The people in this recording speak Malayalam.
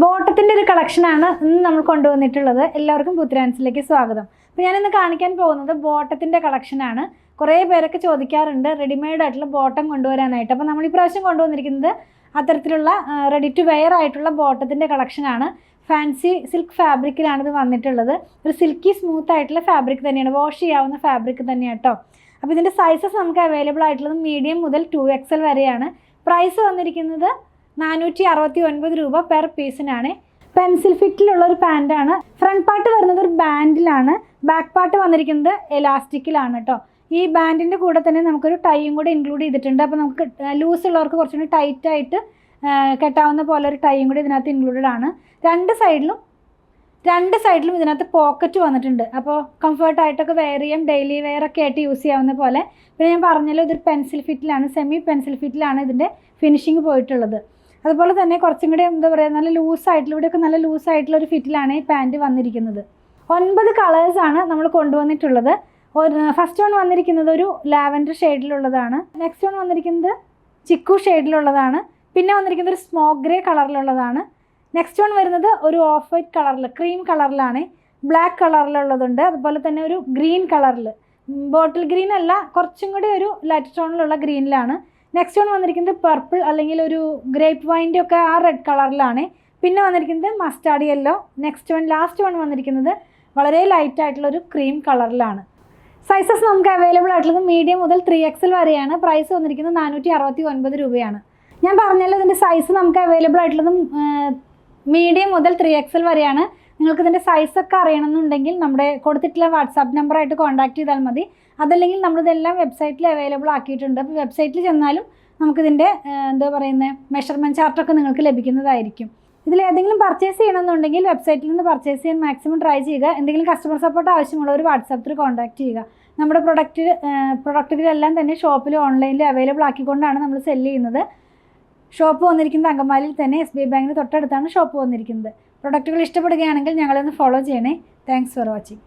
ബോട്ടത്തിൻ്റെ ഒരു കളക്ഷനാണ് ഇന്ന് നമ്മൾ കൊണ്ടുവന്നിട്ടുള്ളത്. എല്ലാവർക്കും പുത്രാൻസിലേക്ക് സ്വാഗതം. അപ്പോൾ ഞാനിന്ന് കാണിക്കാൻ പോകുന്നത് ബോട്ടത്തിൻ്റെ കളക്ഷനാണ്. കുറേ പേരൊക്കെ ചോദിക്കാറുണ്ട് റെഡിമെയ്ഡ് ആയിട്ടുള്ള ബോട്ടം കൊണ്ടുവരാനായിട്ട്. അപ്പോൾ നമ്മൾ ഇപ്രാവശ്യം കൊണ്ടുവന്നിരിക്കുന്നത് അത്തരത്തിലുള്ള റെഡി ടു വെയർ ആയിട്ടുള്ള ബോട്ടത്തിൻ്റെ കളക്ഷനാണ്. ഫാൻസി സിൽക്ക് ഫാബ്രിക്കിലാണ് ഇത് വന്നിട്ടുള്ളത്. ഒരു സിൽക്കി സ്മൂത്ത് ആയിട്ടുള്ള ഫാബ്രിക് തന്നെയാണ്, വാഷ് ചെയ്യാവുന്ന ഫാബ്രിക് തന്നെയാണ് കേട്ടോ. അപ്പോൾ ഇതിൻ്റെ സൈസസ് നമുക്ക് അവൈലബിൾ ആയിട്ടുള്ളത് മീഡിയം മുതൽ 2XL വരെയാണ്. പ്രൈസ് വന്നിരിക്കുന്നത് 469 രൂപ പെർ പീസിനാണ്. പെൻസിൽ ഫിറ്റിലുള്ള ഒരു പാൻറ്റാണ്. ഫ്രണ്ട് പാർട്ട് വരുന്നത് ഒരു ബാൻഡിലാണ്, ബാക്ക് പാർട്ട് വന്നിരിക്കുന്നത് എലാസ്റ്റിക്കിലാണ് കേട്ടോ. ഈ ബാൻഡിൻ്റെ കൂടെ തന്നെ നമുക്കൊരു ടൈയും കൂടെ ഇൻക്ലൂഡ് ചെയ്തിട്ടുണ്ട്. അപ്പോൾ നമുക്ക് ലൂസ് ഉള്ളവർക്ക് കുറച്ചുകൂടി ടൈറ്റായിട്ട് കെട്ടാവുന്ന പോലെ ഒരു ടൈയും കൂടി ഇതിനകത്ത് ഇൻക്ലൂഡഡ് ആണ്. രണ്ട് സൈഡിലും ഇതിനകത്ത് പോക്കറ്റ് വന്നിട്ടുണ്ട്. അപ്പോൾ കംഫർട്ടായിട്ടൊക്കെ വെയർ ചെയ്യാം, ഡെയിലി വെയർ ഒക്കെ ആയിട്ട് യൂസ് ചെയ്യാവുന്ന പോലെ. പിന്നെ ഞാൻ പറഞ്ഞല്ലോ ഇതൊരു പെൻസിൽ ഫിറ്റിലാണ്, സെമി പെൻസിൽ ഫിറ്റിലാണ് ഇതിൻ്റെ ഫിനിഷിങ് പോയിട്ടുള്ളത്. അതുപോലെ തന്നെ കുറച്ചും കൂടി എന്താ പറയുക, നല്ല ലൂസായിട്ടുള്ള, ഇവിടെയൊക്കെ നല്ല ലൂസായിട്ടുള്ള ഒരു ഫിറ്റിലാണ് ഈ പാൻറ്റ് വന്നിരിക്കുന്നത്. 9 കളേഴ്സാണ് നമ്മൾ കൊണ്ടുവന്നിട്ടുള്ളത്. ഫസ്റ്റ് വൺ വന്നിരിക്കുന്നത് ഒരു ലാവൻഡർ ഷെയ്ഡിലുള്ളതാണ്. നെക്സ്റ്റ് വൺ വന്നിരിക്കുന്നത് ചിക്കു ഷെയ്ഡിലുള്ളതാണ്. പിന്നെ വന്നിരിക്കുന്നത് ഒരു സ്മോക്ക് ഗ്രേ കളറിലുള്ളതാണ്. നെക്സ്റ്റ് വൺ വരുന്നത് ഒരു ഓഫ് വൈറ്റ് കളറിൽ, ക്രീം കളറിലാണ്. ബ്ലാക്ക് കളറിലുള്ളതുണ്ട്. അതുപോലെ തന്നെ ഒരു ഗ്രീൻ കളറിൽ, ബോട്ടിൽ ഗ്രീൻ അല്ല, കുറച്ചും കൂടി ഒരു ലൈറ്റ് ടോണിലുള്ള ഗ്രീനിലാണ്. നെക്സ്റ്റ് വൺ വന്നിരിക്കുന്നത് പർപ്പിൾ അല്ലെങ്കിൽ ഒരു ഗ്രേപ്പ് വൈൻ്റെ ഒക്കെ ആ റെഡ് കളറിലാണ്. പിന്നെ വന്നിരിക്കുന്നത് മസ്റ്റാർഡ് യെല്ലോ. ലാസ്റ്റ് വൺ വന്നിരിക്കുന്നത് വളരെ ലൈറ്റ് ആയിട്ടുള്ളൊരു ക്രീം കളറിലാണ്. സൈസസ് നമുക്ക് അവൈലബിൾ ആയിട്ടുള്ളത് മീഡിയം മുതൽ 3XL വരെയാണ്. പ്രൈസ് വന്നിരിക്കുന്നത് 469 രൂപയാണ്. ഞാൻ പറഞ്ഞല്ലോ ഇതിൻ്റെ സൈസ് നമുക്ക് അവൈലബിൾ ആയിട്ടുള്ളതും മീഡിയം മുതൽ 3XL വരെയാണ്. നിങ്ങൾക്ക് ഇതിൻ്റെ സൈസൊക്കെ അറിയണമെന്നുണ്ടെങ്കിൽ നമ്മുടെ കൊടുത്തിട്ടുള്ള വാട്സാപ്പ് നമ്പറായിട്ട് കോൺടാക്ട് ചെയ്താൽ മതി. അതല്ലെങ്കിൽ നമ്മളിതെല്ലാം വെബ്സൈറ്റിൽ അവൈലബിൾ ആക്കിയിട്ടുണ്ട്. അപ്പോൾ വെബ്സൈറ്റിൽ ചെന്നാലും നമുക്കിതിൻ്റെ എന്താ പറയുന്നത് മെഷർമെൻറ്റ് ചാർട്ടൊക്കെ നിങ്ങൾക്ക് ലഭിക്കുന്നതായിരിക്കും. ഇതിലേതെങ്കിലും പർച്ചേസ് ചെയ്യണമെന്നുണ്ടെങ്കിൽ വെബ്സൈറ്റിൽ നിന്ന് പർച്ചേസ് ചെയ്യാൻ മാക്സിമം ട്രൈ ചെയ്യുക. എന്തെങ്കിലും കസ്റ്റമർ സപ്പോർട്ട് ആവശ്യമുള്ളവർ വാട്സാപ്പിൽ കോൺടാക്ട് ചെയ്യുക. നമ്മുടെ പ്രൊഡക്റ്റുകളെല്ലാം തന്നെ ഷോപ്പിൽ ഓൺലൈനിൽ അവൈലബിൾ ആക്കിക്കൊണ്ടാണ് നമ്മൾ സെല്ല് ചെയ്യുന്നത്. ഷോപ്പ് വന്നിരിക്കുന്നത് അങ്കമാലിയിൽ തന്നെ, SBI ബാങ്കിന് തൊട്ടടുത്താണ് ഷോപ്പ് വന്നിരിക്കുന്നത്. പ്രൊഡക്റ്റുകൾ ഇഷ്ടപ്പെടുകയാണെങ്കിൽ ഞങ്ങളെ ഒന്ന് ഫോളോ ചെയ്യണേ. Thanks for watching.